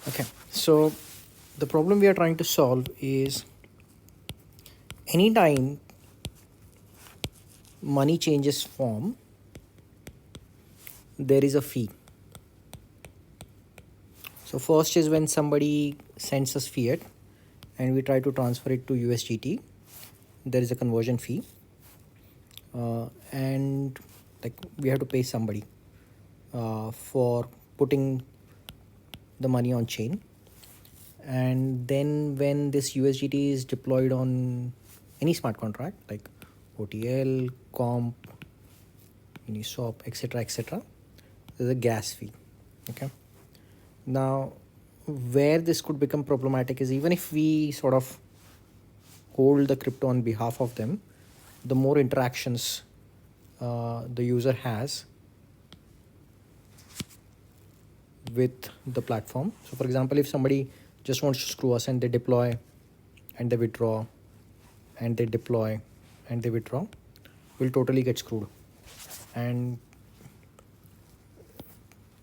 Okay, so the problem we are trying to solve is anytime money changes form, there is a fee. So first is when somebody sends us fiat and we try to transfer it to USDT, there is a conversion fee, and like we have to pay somebody for putting the money on chain. And then when this USDT is deployed on any smart contract like OTL, Comp, Uniswap, etc., there's a gas fee. Okay. Now, where this could become problematic is even if we sort of hold the crypto on behalf of them, the more interactions the user has with the platform. So, for example, if somebody just wants to screw us and they deploy and they withdraw and they deploy and they withdraw, will totally get screwed. And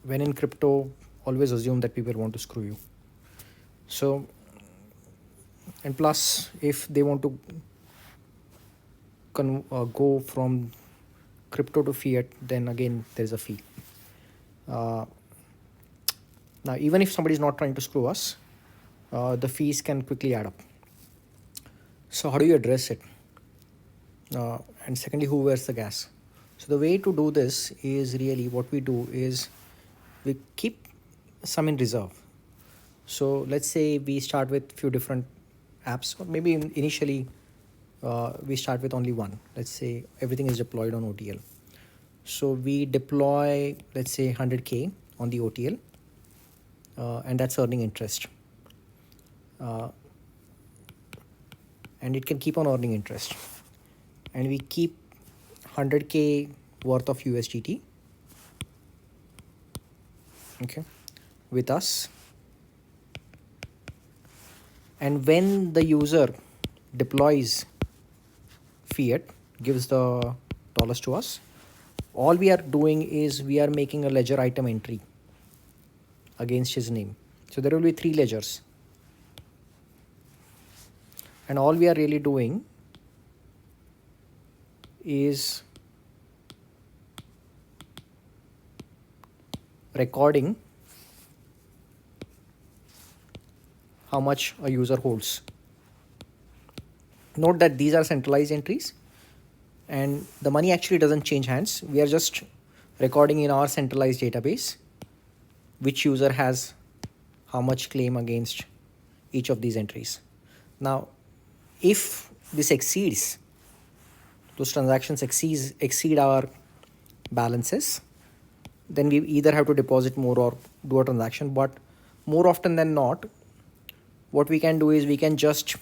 when in crypto, always assume that people want to screw you. So, and plus, if they want to go from crypto to fiat, then again there's a fee. Now, even if somebody is not trying to screw us, the fees can quickly add up. So, how do you address it? And secondly, who wears the gas? So, the way to do this is really what we do is we keep some in reserve. So, let's say we start with few different apps, or maybe initially we start with only one. Let's say everything is deployed on OTL. So we deploy, let's say 100K on the OTL, and that's earning interest. And it can keep on earning interest. And we keep 100K worth of USDT, okay, with us. And when the user deploys fiat, gives the dollars to us, all we are doing is we are making a ledger item entry against his name. So there will be 3 ledgers. And all we are really doing is recording how much a user holds. Note that these are centralized entries and the money actually doesn't change hands. We are just recording in our centralized database which user has how much claim against each of these entries. Now, if this exceeds, those transactions exceed our balances, then we either have to deposit more or do a transaction. But more often than not, what we can do is we can just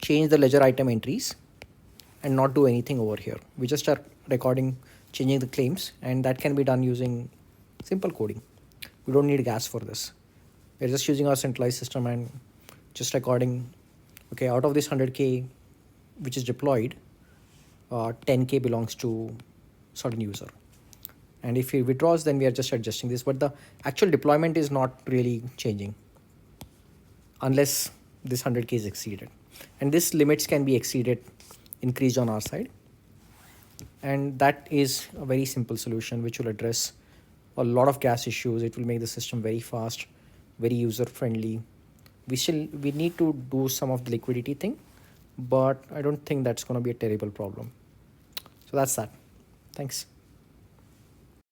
change the ledger item entries and not do anything over here. We just are recording, changing the claims, and that can be done using simple coding. We don't need gas for this. We're just using our centralized system and just recording, okay, out of this 100K which is deployed, 10K belongs to certain user. And if he withdraws, then we are just adjusting this. But the actual deployment is not really changing unless this 100K is exceeded. And this limits can be exceeded, increased on our side. And that is a very simple solution which will address a lot of gas issues. It will make the system very fast, very user friendly. We need to do some of the liquidity thing, but I don't think that's going to be a terrible problem. So that's that. Thanks.